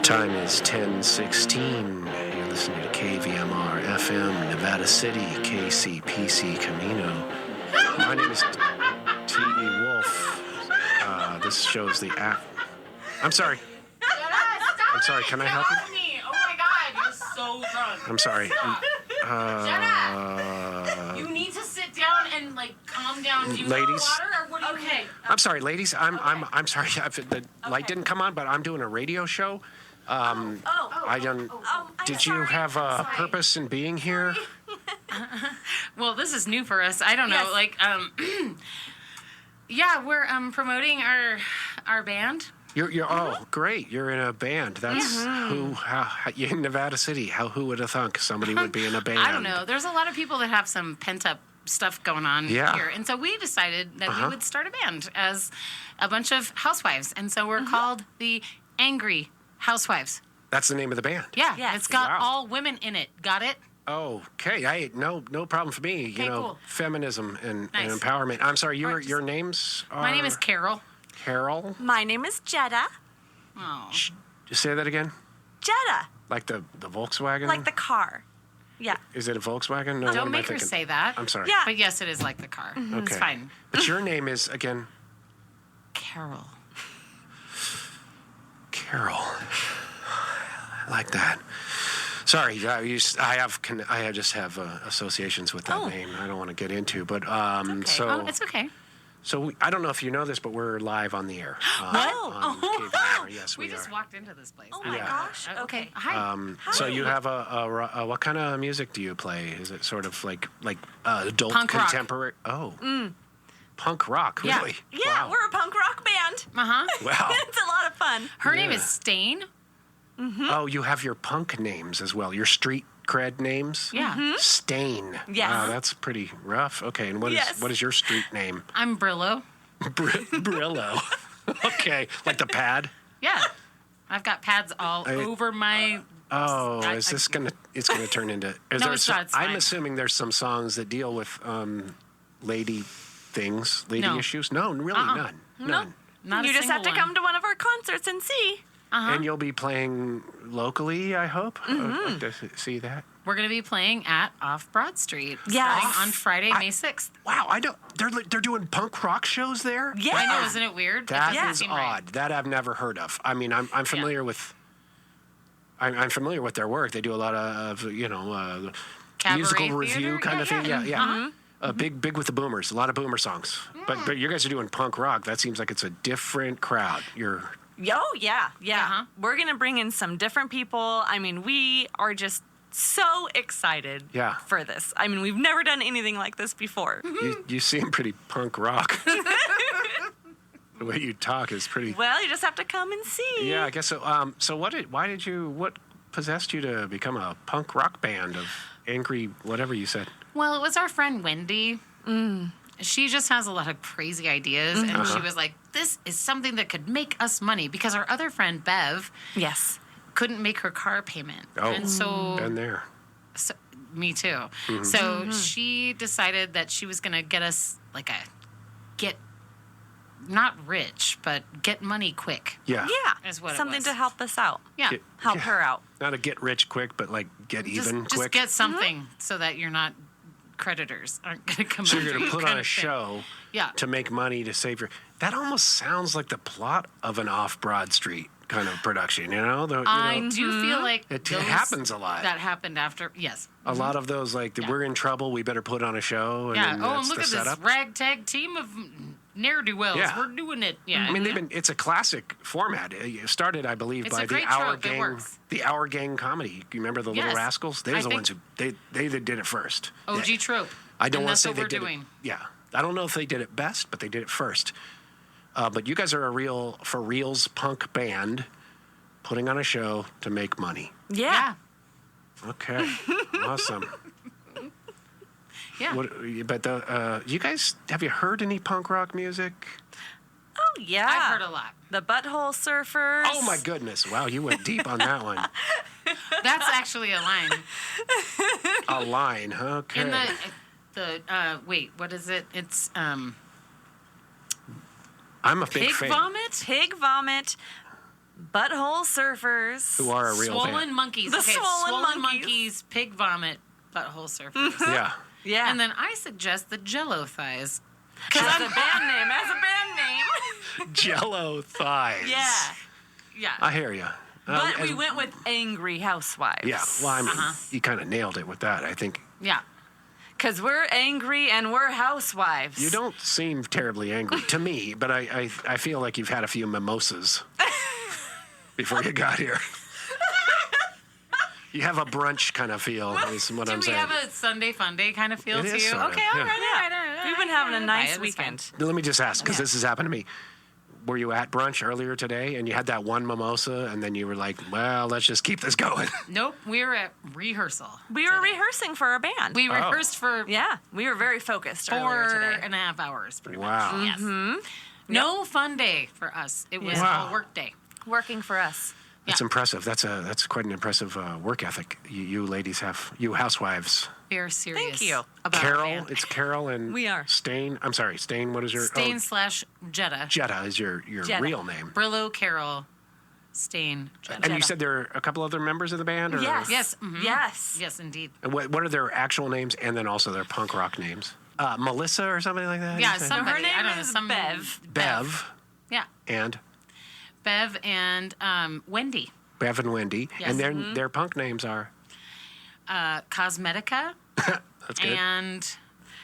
time is 10:16. You're listening to KVMR FM, Nevada City, KCPC Camino. My name is T.E. Wolf. This shows the app. I'm sorry. I'm sorry. Can I help you? Oh my God, you're so drunk. I'm sorry. Shut up. You need to sit down and calm down. Do you Ladies. want water or what? Okay. I'm sorry, ladies. I'm sorry. The light didn't come on, but I'm doing a radio show. Did you have a purpose in being here? Well, this is new for us. I don't know. Yeah, we're promoting our band. You're great. You're in a band. That's you're in Nevada City. Who would have thunk somebody would be in a band? I don't know. There's a lot of people that have some pent up stuff going on here, and so we decided that we would start a band as a bunch of housewives, and so we're called the Angry Housewives. That's the name of the band. Yeah. It's got all women in it. Got it? Okay. No problem for me. Okay, cool. Feminism and empowerment. I'm sorry. Your names are... My name is Carol. Carol. My name is Jetta. Oh. Just say that again. Jetta. Like the Volkswagen. Like the car. Yeah. Is it a Volkswagen? No. Don't make her say that. I'm sorry. Yeah. But yes, it is like the car. Okay. It's fine. But your name is again. Carol. Carol. I like that. Sorry, I just have associations with that name. I don't want to get into, but It's okay. So I don't know if you know this, but we're live on the air. What? KVR. Yes, we we just are. walked into this place. Oh my gosh. Okay. Hi. So you have a what kind of music do you play? Is it sort of like adult Punk rock. contemporary? Oh. Punk rock, Yeah. really? Yeah, Wow. we're a punk rock band. Wow. It's a lot of fun. Her name is Stain. Oh, you have your punk names as well. Your street cred names? Yeah. Stain. Yes. Wow, that's pretty rough. Okay, and what is your street name? I'm Brillo. Brillo. Okay, like the pad? Yeah. I've got pads all over my... Oh, it's gonna turn into... It's not. It's I'm fine. assuming there's some songs that deal with lady things, lady issues? No, really none. None. Not You a just have to single come to one of our concerts and see. And you'll be playing locally, I hope? I'd like to see that. We're going to be playing at Off Broadstreet Yes. starting on Friday, May 6th. Wow, I don't... They're doing punk rock shows there? Yeah. I know, isn't it weird? That It doesn't is seem odd. right. That I've never heard of. I mean, I'm familiar with... I'm familiar with their work. They do a lot of Cabaret musical theater? review kind of thing. Yeah. Big with the boomers. A lot of boomer songs. But you guys are doing punk rock. That seems like it's a different crowd. Oh, yeah. Uh-huh. We're going to bring in some different people. I mean, we are just so excited for this. I mean, we've never done anything like this before. You seem pretty punk rock. The way you talk is pretty... Well, you just have to come and see. Yeah, I guess so. So what possessed you to become a punk rock band of angry whatever you said? Well, it was our friend Wendy. She just has a lot of crazy ideas, and she was like, this is something that could make us money, because our other friend, Bev, couldn't make her car payment. Oh, and so, been there. So, me too. So she decided that she was going to get us not rich, but get money quick. Yeah. Yeah. Is what it something was. to help us out. Yeah. Help her out. Not a get rich quick, but get even Just quick. get something so that you're not... creditors aren't going to come So after you're going you to put kind on a of thing. show Yeah. to make money to save your... That almost sounds like the plot of an Off Broadstreet kind of production, you know? I do feel like it those happens a lot. That happened after, yes. A lot of those, we're in trouble, we better put on a show. And Yeah. then Oh, that's and look the at setup. this ragtag team of ne'er-do-wells. Yeah. We're doing it. Yeah. I mean, it's a classic format. It started, I believe, It's by a the great Hour trope. It Gang. works. The Hour Gang comedy. You remember the Little Yes. Rascals? They're I the think- ones who they did it first. OG Yeah. trope. I don't And want to that's say what they we're did doing. it. Yeah, I don't know if they did it best, but they did it first. But you guys are a real for reals punk band, putting on a show to make money. Yeah. Okay, awesome. Yeah. But you guys, have you heard any punk rock music? Oh, yeah. I've heard a lot. The Butthole Surfers. Oh my goodness! Wow, you went deep on that one. That's actually a line. A line, okay. In wait, what is it? It's I'm a big pig fan. vomit? Pig Vomit. Butthole surfers. Who are a real swollen fan. monkeys. The swollen monkeys. Pig vomit, butthole surfers. Yeah. Yeah. And then I suggest the Jello thighs. As a band name. Jello thighs. Yeah. I hear you. But we went with Angry Housewives. Yeah. Well, I mean, you kind of nailed it with that, I think. Yeah. Because we're angry and we're housewives. You don't seem terribly angry to me, but I feel like you've had a few mimosas before you got here. You have a brunch kind of feel, is what I'm saying. Do we have a Sunday fun day kind of feel It to is you? sorta, Okay, yeah. all right. We've been having a nice It's fine. weekend. Let me just ask, because this has happened to me. Were you at brunch earlier today and you had that one mimosa and then you were like, well, let's just keep this going? Nope, we were at rehearsal. We were rehearsing for our band. We rehearsed for Yeah, we were very focused earlier today. 4.5 hours, pretty Wow. much. Yes. No fun day for us. It was Wow. a work day. Working for us. That's impressive. That's quite an impressive work ethic you ladies have. You housewives. We are serious. Thank you. About Carol, our band. it's Carol and We are. Stain. I'm sorry, Stain. What is your Stain / Jetta. Jetta is your Jetta. real name. Brillo, Carol, Stain, Jetta. And you said there are a couple other members of the band? Or? Yes. Yes. Mhm. Yes. Yes, indeed. And what are their actual names and then also their punk rock names? Melissa or something like that? Yeah, you say? somebody. Her name I don't know. is Some Bev. Bev Yeah. and Bev and Wendy. Bev and Wendy. Yes. And their punk names are? Cosmetica That's good. and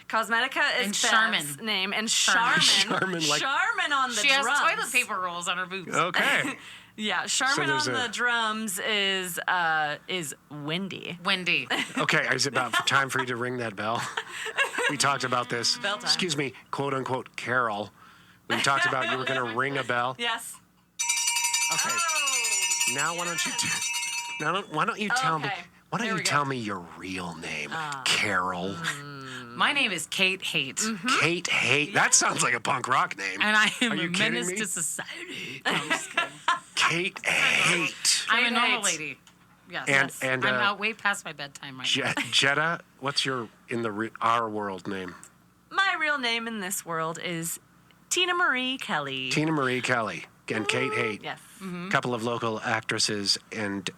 Cosmetica is And Bev's Charmin. name. And Charmin. Charmin, like- Charmin on the she drums. has toilet paper rolls on her boobs. Okay. Yeah, Charmin on there's the drums is Wendy. Wendy. Okay, is it about time for you to ring that bell? We talked about this. Bell time. Excuse me, quote unquote, Carol. We talked about you were going to ring a bell. Yes. Okay. Oh. Now why don't you why don't you tell me Okay. why don't There you we go. tell me your real name, Carol? My name is Kate Haight. Kate Haight. That sounds like a punk rock name. And I am Are a you kidding menace me? to society. No, I'm just kidding. Kate Haight. I'm a Kate normal Haight. lady. Yes. And- yes. and, I'm uh, out way past my bedtime right now. Jetta, what's your our world name? My real name in this world is Tina Marie Kelley. Tina Marie Kelley and Kate Haight. Yes. A couple of local actresses and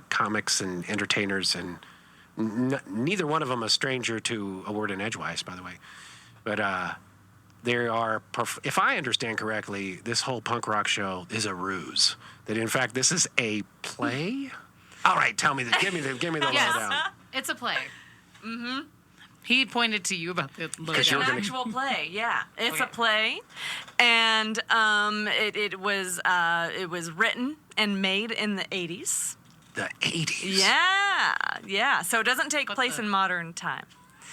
comics and entertainers, and neither one of them a stranger to a word in edgewise, by the way. But they are, if I understand correctly, this whole punk rock show is a ruse. That in fact this is a play. All right, tell me give me the Yes. lowdown. It's a play. He pointed to you about the Because lowdown. you're An gonna- actual play, yeah. It's a Okay. play, and it was written and made in the 80s. The 80s. Yeah. So it doesn't take What place the- in modern time.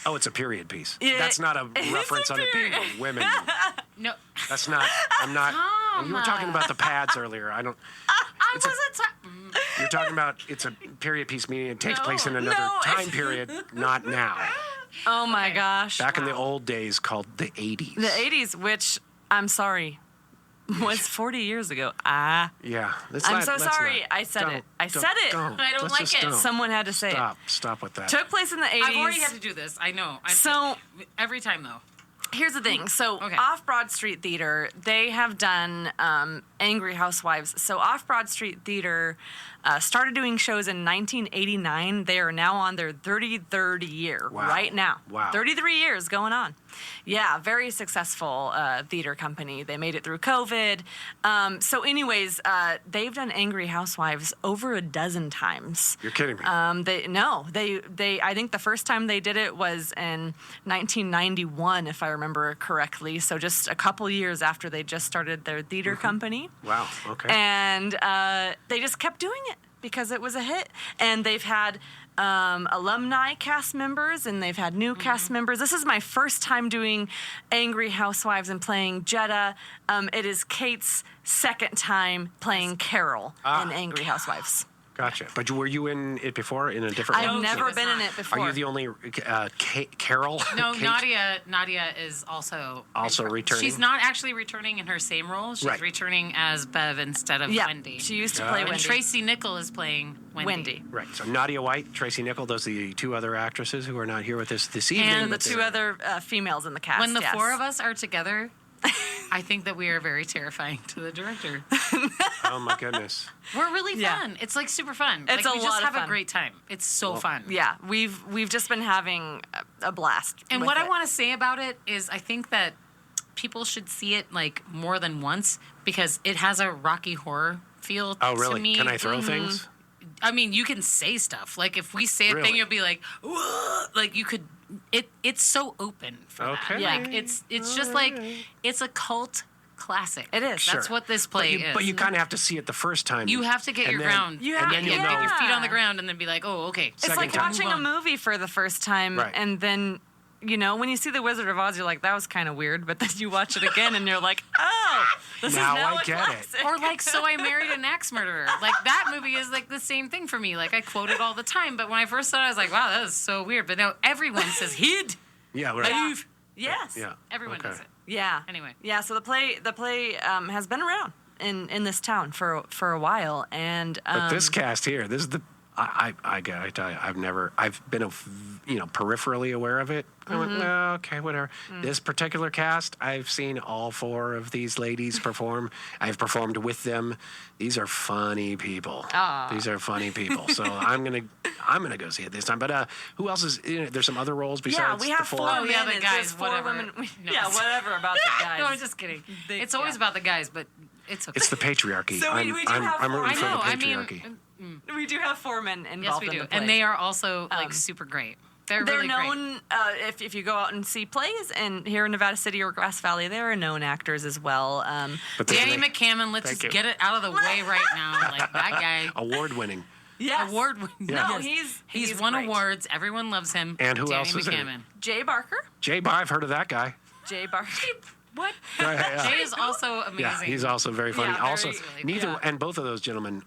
Oh, it's a period piece. Yeah, That's not a it's reference a on it being period. a women. No. That's not. I'm not. Tom. You were talking about the pads earlier. I don't. I It's a- wasn't. You're talking about it's a period piece, meaning it takes place in No. another No, time period, not now. Oh my gosh. Back in the old days, called the 80s. The 80s, which I'm sorry, was 40 years ago. Yeah. I'm so sorry. I said it. I said it. I don't Let's like just it. don't. Someone had to say Stop with that. it. Took place in the 80s. I've already had to do this. I know. So- every time though. Here's the thing. So Okay. off Broadstreet Theater, they have done Angry Housewives. So off Broadstreet Theater started doing shows in 1989. They are now on their 33rd year Wow. right now. Wow. 33 years going on. Yeah, very successul theater company. They made it through COVID. So anyways, they've done Angry Housewives over a dozen times. You're kidding me. They I think the first time they did it was in 1991, if I remember correctly. So just a couple years after they just started their theater company. Wow. Okay. And they just kept doing it because it was a hit. And they've had alumni cast members and they've had new cast members. This is my first time doing Angry Housewives and playing Jetta. It is Kate's second time playing Carol in Angry Housewives. Gotcha. But were you in it before in a different I've role? she never was been in not. it before. Are you the only Carol? No, Kate? Nadia is also returning? She's not actually returning in her same role. She's Right. returning as Bev instead of Yeah, Wendy. she used to play and Wendy. Tracie Nickle is playing Wendy. Right. So Nadia White, Tracie Nickle, those are the two other actresses who are not here with us this evening. And The but two they're- other females in the cast. When the yes. four of us are together, I think that we are very terrifying to the director. Oh my goodness. We're really fun. It's like super fun. It's like, a we just lot of have fun. a great time. It's so fun. Yeah, we've just been having a blast. And with what it. I want to say about it is I think that people should see it like more than once because it has a Rocky Horror feel Oh, really? to me. Can I throw things? I mean, you can say stuff. Like if we say a Really? thing, you'll be like, "Whoa!" Like you could. It's so open for Okay. that. Like it's just like it's a cult classic. It is. That's Sure. what this play is. But you kind of have to see it the first time. You have to get and your then- ground. You and have- then you'll Get know. your feet on the ground and then be like, oh, okay. It's Second like time. watching a movie for the first time, Right. and then, when you see The Wizard of Oz, you're like, that was kind of weird, but then you watch it again, and you're like, oh, this Now is now I a get it. classic. Or like So I Married an Axe Murderer. Like that movie is like the same thing for me. Like I quote it all the time, but when I first saw it, I was like, wow, that is so weird. But now everyone says hid. Yeah, right. Move. Yes. Yeah. Everyone Okay. does it. Yeah. Anyway. Yeah. So the play has been around in this town for a while, and But this cast here, this is the. I gotta tell you, I've been, peripherally aware of it. I went, no, okay, whatever. This particular cast, I've seen all 4 of these ladies perform. I've performed with them. These are funny people. These are funny people. So I'm gonna go see it this time. But who else is? There's some other roles besides we have the 4. 4 men. yeah, the and guys, there's 4 whatever. women. No. Yeah, whatever about the guys. No, I'm just kidding. It's always about the guys, but it's okay. It's the patriarchy. So we do have I'm 4 rooting for the I patriarchy. mean, We do have 4 men yes, involved we in do, the play. and they are also like super great. They're They're really great. known, if you go out and see plays, and here in Nevada City or Grass Valley, they are known actors as well. But Danny McCammon, let's Thank just you. get it out of the way right now. Like that guy, Award-winning. Yes. award winning. No, He's he's won great. awards. Everyone loves him. And who Danny else is in it? McCammon. Jay Barker. Jay, I've heard of that guy. Jay Barker. What? Yeah. Jay is also amazing. Yeah, he's also very funny. Yeah, very- also, really neither yeah. and both of those gentlemen,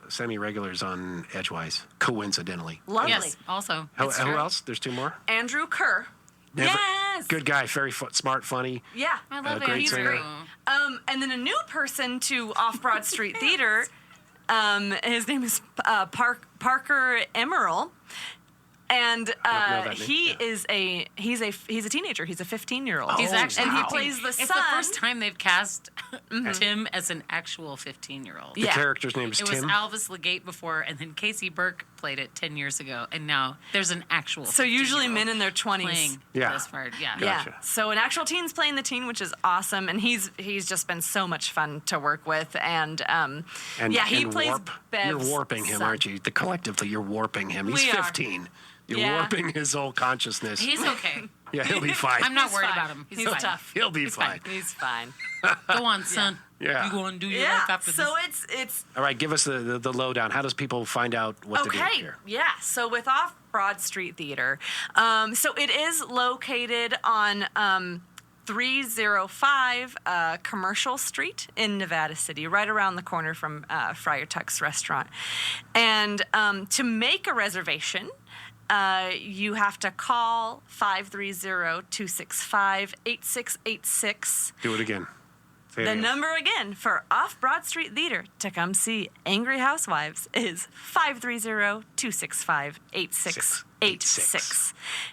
semi-regulars on Edgewise, coincidentally. Lovely. Yes, also. Who It's true. else? There's 2 more. Andrew Kerr. Never- Yes. Good guy, very smart, funny. Yeah. I love great Andrew. singer. And then a new person to Off Broad Street Theater. His name is Parker Eimerl. And know that name. he's a teenager. He's a 15-year-old. He's actually and he 15. plays the It's son. the first time they've cast Tim as an actual 15-year-old. The Yeah. character's name is It was Tim. Alvis Legate before, and then Casey Burke played it 10 years ago, and now there's an actual. So usually 15-year-old men in their 20s. playing Yeah. this part. Yeah. Gotcha. Yeah. So an actual teen's playing the teen, which is awesome, and he's just been so much fun to work with, and he and plays Bev's You're warping him, son. aren't you? Collectively, you're warping him. He's We are. 15. You're Yeah. warping his whole consciousness. He's okay. Yeah, he'll be fine. I'm not He's worried fine. about him. He's He's fine. tough. He'll be He's fine. fine. He's fine. Go on, son. Yeah. You go and do your Yeah. life after So this. it's All right, give us the lowdown. How does people find out what to do okay. here? Yeah. So with Off Broad Street Theater, so it is located on 305 Commercial Street in Nevada City, right around the corner from Friar Tuck's restaurant. And to make a reservation, you have to call 530-265-8686. Do it again. Say it The again. number again for Off Broad Street Theater to come see Angry Housewives is 530-265-8686.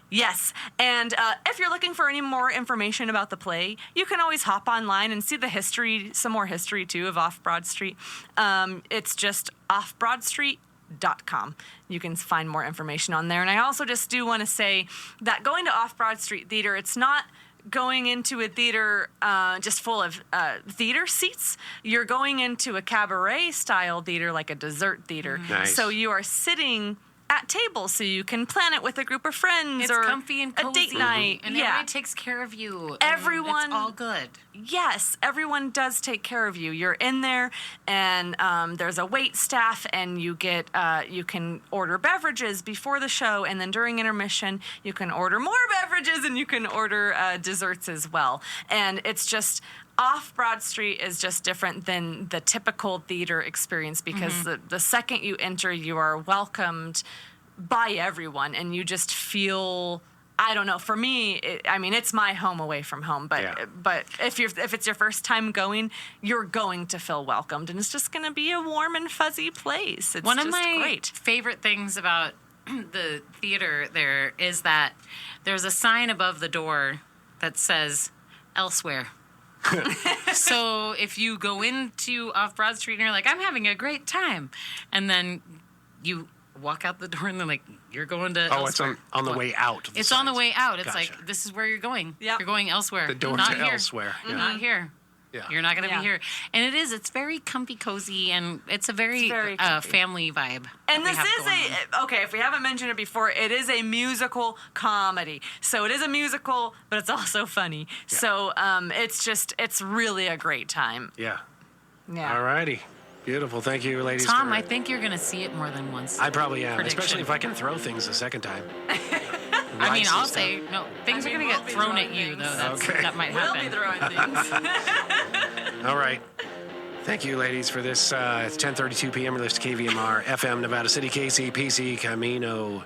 Yes, and if you're looking for any more information about the play, you can always hop online and see the history, some more history too of Off Broad Street. It's just offbroadstreet.com. You can find more information on there. And I also just do want to say that going to Off Broad Street Theater, it's not going into a theater just full of theater seats. You're going into a cabaret style theater, like a dessert theater. Nice. So you are sitting at tables, so you can plan it with a group of friends It's or comfy and cozy. a date night. And yeah. everybody takes care of you. and Everyone- It's all good. Yes, everyone does take care of you. You're in there, and there's a wait staff, and you can order beverages before the show, and then during intermission, you can order more beverages, and you can order desserts as well. And it's just Off Broad Street is just different than the typical theater experience because the second you enter, you are welcomed by everyone, and you just feel. I don't know. For me, it's my home away from home. But Yeah. but if it's your first time going, you're going to feel welcomed, and it's just going to be a warm and fuzzy place. It's One of just my great. favorite things about the theater there is that there's a sign above the door that says elsewhere. So if you go into off Broad Street and you're like, I'm having a great time, and then you walk out the door and they're like, you're going to elsewhere. It's on the way out. It's on the way out. It's like, this is where you're going. Yep. You're going elsewhere. The door not to here. elsewhere. Yeah. Not here. Yeah. You're not going to be here. And it's very comfy, cozy, and it's a very family vibe. And this is if we haven't mentioned it before, it is a musical comedy. So it is a musical, but it's also funny. Yeah. So it's really a great time. Yeah. Yeah. All righty. Beautiful. Thank you, ladies. Tom, I think you're going to see it more than once. I probably am, especially if I can throw things a second time. I mean, I'll say, no, things are going to get thrown at you, though. That might happen. We'll be throwing things. All right. Thank you, ladies, for this. It's 10:32 p.m. We're listening to KVMR, FM, Nevada City, KCPC, Camino.